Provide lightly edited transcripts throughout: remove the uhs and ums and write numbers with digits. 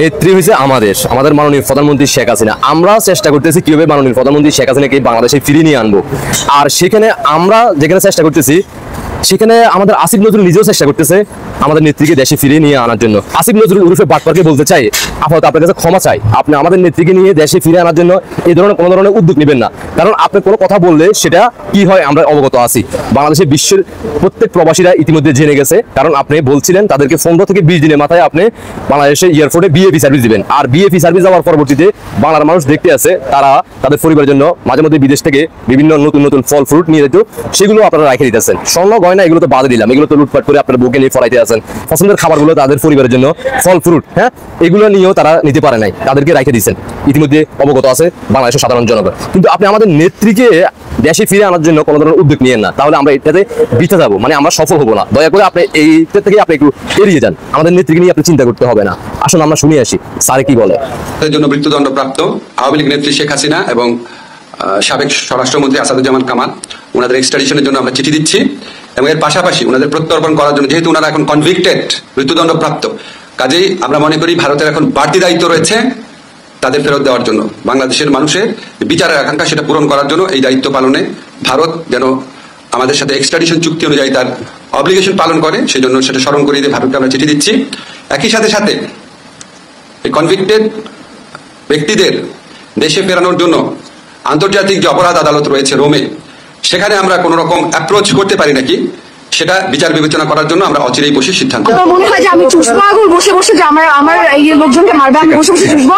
নেত্রী হয়েছে আমাদের মাননীয় প্রধানমন্ত্রী শেখ হাসিনা। আমরা চেষ্টা করতেছি কিভাবে মাননীয় প্রধানমন্ত্রী শেখ হাসিনাকে বাংলাদেশে ফিরিয়ে নিয়ে আনবো। আর সেখানে আমরা যেখানে চেষ্টা করতেছি সেখানে আমাদের আসিফ নজরুল নিজেও চেষ্টা করতেছে আমাদের নেত্রীকে দেশে ফিরিয়ে নিয়ে আনার জন্য। আসিফ নজরুল উরুফে বাটপারকে বলতে চাই, আপাতত আপনার কাছে ক্ষমা চাই, আপনি আমাদের নেত্রীকে নিয়ে দেশে ফিরে আনার জন্য এই ধরনের কোনো ধরনের উদ্যোগ নেবেন না। কারণ আপনি কোনো কথা বললে সেটা কি হয় আমরা অবগত আছি। বাংলাদেশের বিশ্বের প্রত্যেক প্রবাসীরা ইতিমধ্যে জেনে গেছে। কারণ আপনি বলছিলেন তাদেরকে 15 থেকে 20 দিনের মাথায় আপনি বাংলাদেশে এয়ারপোর্টে বিএপি সার্ভিস দিবেন। আর বিএপি সার্ভিস দেওয়ার পরবর্তীতে বাংলার মানুষ দেখতে আছে তারা তাদের পরিবারের জন্য মাঝে মধ্যে বিদেশ থেকে বিভিন্ন নতুন নতুন ফল ফ্রুট নিয়ে যেত, সেগুলো আপনারা রেখে দিতেছেন। স্বর্ণ গয়না এগুলো তো বাদে দিলাম, এগুলো তো লুটপাট করে আপনার বুকে নিয়ে ফরাইতে আছেন। পছন্দের খাবারগুলো তাদের পরিবারের জন্য ফল ফ্রুট, হ্যাঁ, এগুলো নিয়েও তারা নিতে পারে নাই, তাদেরকে রেখে দিয়েছেন। ইতিমধ্যে অবগত আছে বাংলাদেশের সাধারণ জনগণ। কিন্তু আপনি আমাদের নেত্রীকে দেশে ফিরে আনার জন্য কোনো ধরনের উদ্যোগ নিয়েন না, তাহলে আমরা এটাতে বিতে যাবো, মানে আমরা সফল হবো না। দয়া করে আপনি এইটা থেকে আপনি একটু এড়িয়ে যান, আমাদের নেত্রীকে নিয়ে আপনি চিন্তা করতে হবে না। আসলে আমরা শুনে আসি স্যার কি বলে। এর জন্য মৃত্যুদণ্ডপ্রাপ্ত আওয়ামী লীগ নেত্রী শেখ হাসিনা এবং সাবেক স্বরাষ্ট্রমন্ত্রী আসাদুজ্জামান কামাল ওনাদের এক্সট্রাডিশনের জন্য আমরা চিঠি দিচ্ছি এবং এর পাশাপাশি ওনাদের প্রত্যর্পণ করার জন্য, যেহেতু ওনারা এখন কনভিক্টেড মৃত্যুদণ্ডপ্রাপ্ত, কাজেই আমরা মনে করি ভারতের এখন বাড়তি দায়িত্ব রয়েছে তাদের ফেরত দেওয়ার জন্য। বাংলাদেশের মানুষের বিচারের আকাঙ্ক্ষা সেটা পূরণ করার জন্য এই দায়িত্ব পালনে ভারত যেন আমাদের সাথে এক্সট্রাডিশন চুক্তি অনুযায়ী তার অব্লিগেশন পালন করে, সেই জন্য সেটা স্মরণ করিয়ে দিয়ে ভারতকে আমরা চিঠি দিচ্ছি। একই সাথে সাথে এই কনভিক্টেড ব্যক্তিদের দেশে ফেরানোর জন্য আন্তর্জাতিক যে অপরাধ আদালত রয়েছে রোমে, সেখানে আমরা কোন রকম অ্যাপ্রোচ করতে পারি নাকি সেটা বিচার বিবেচনা করার জন্য আমরা অচিরেই বসে সিদ্ধান্ত। আমার মনে হয় যে আমি চুষবো আগুন বসে বসে, যে আমার এই লোকজনকে মারবে, আমি বসে বসে চুষবো।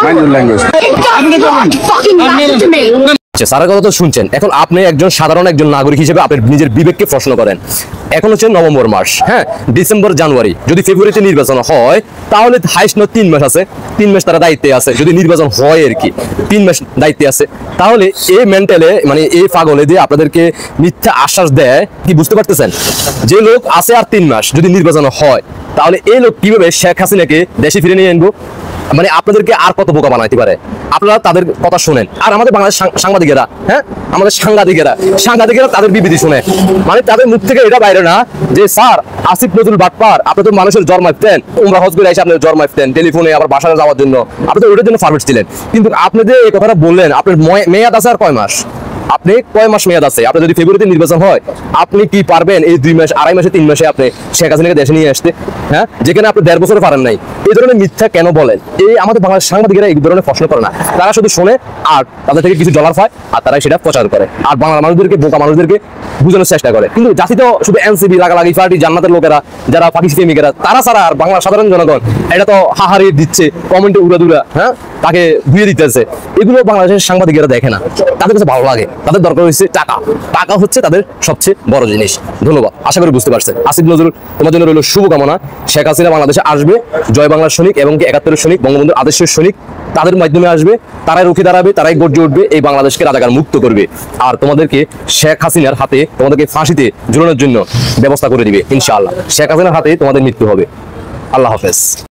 স্যারের কথা তো শুনছেন। এখন আপনি একজন সাধারণ একজন নাগরিক হিসেবে আপনার নিজের বিবেককে প্রশ্ন করেন। এখন হচ্ছে নভেম্বর মাস, হ্যাঁ, ডিসেম্বর জানুয়ারি, যদি ফেব্রুয়ারিতে নির্বাচন হয় তাহলে হাইস্ট 3 মাস আছে, 3 মাস তারা দায়িত্বে আছে। যদি নির্বাচন হয় আর কি 3 মাস দায়িত্বে আছে, তাহলে এই মেন্টালে মানে এই পাগলে দিয়ে আপনাদেরকে মিথ্যা আশ্বাস দেয়, কি বুঝতে পারতেছেন? যে লোক আছে আর 3 মাস যদি নির্বাচন হয়, তাহলে এই লোক কিভাবে শেখ হাসিনাকে দেশে ফিরে নিয়ে আনবো? মানে আপনাদেরকে আর কত বোকা বানাইতে পারে? আপনারা তাদের কথা শোনেন। আর আমাদের বাংলাদেশ সাংবাদিকেরা, হ্যাঁ, আমাদের সাংবাদিকেরা তাদের বিবৃতি শুনে, মানে তাদের মুখ থেকে এটা বাইরে না যে স্যার আসিফ নজরুল বাটপার, আপনি তো মানুষের জ্বর মাপতেন, উমরা হজ করে এসে আপনার জ্বর মাপতেন টেলিফোনে, আবার বাসায় যাওয়ার জন্য আপনি তো ওটার জন্য পারমিট ছিলেন। কিন্তু আপনি যে এই কথাটা বললেন, আপনার মেয়াদ আছে আর কয় মাস? আপনি কয় মাস মেয়াদ আছে? আপনি যদি ফেব্রুয়ারিতে নির্বাচন হয়, আপনি কি পারবেন এই 2 মাস, 2.5 মাসে, 3 মাসে আপনি শেখ হাসিনাকে দেশে নিয়ে আসতে? হ্যাঁ, যেখানে আপনি 1.5 বছরে পারেন নাই। এই ধরনের মিথ্যা কেন বলেন? এই আমাদের বাংলাদেশ সাংবাদিকেরা এই ধরনের প্রশ্ন করে না, তারা শুধু শোনে আর তাদের থেকে কিছু ডলার পায় আর তারা সেটা প্রচার করে আর বাংলা মানুষদেরকে, বোকা মানুষদেরকে বোঝানোর চেষ্টা করে। কিন্তু জাতি তো শুধু এনসিপি, লাগালাগি পার্টি, জান্নাতের লোকেরা, যারা পাকিস্তানি প্রেমিকেরা, তারা ছাড়া আর বাংলা সাধারণ জনগণ এটা তো হাহারি দিচ্ছে, কমেন্টে উড়াদুরা, হ্যাঁ, তাকে ধুয়ে দিতেছে। এগুলো বাংলাদেশের সাংবাদিকেরা দেখে না, তাদের কাছে ভালো লাগে। তাদের দরকার হচ্ছে টাকা হচ্ছে তাদের সবচেয়ে বড় জিনিস। ধন্যবাদ, আশা করি বুঝতে পারছেন। আসিফ নজরুল, তোমার জন্য রইল শুভকামনা। শেখ হাসিনা বাংলাদেশে আসবে, জয় বাংলার সৈনিক এবং 71 সৈনিক, বঙ্গবন্ধুর আদর্শের সৈনিক, তাদের মাধ্যমে আসবে, তারাই রুখে দাঁড়াবে, তারাই গর্জে উঠবে, এই বাংলাদেশকে রাজাকার মুক্ত করবে। আর তোমাদেরকে শেখ হাসিনার হাতে, তোমাদেরকে ফাঁসিতে ঝুলানোর জন্য ব্যবস্থা করে দিবে ইনশাআল্লাহ। শেখ হাসিনার হাতে তোমাদের মৃত্যু হবে। আল্লাহ হাফেজ।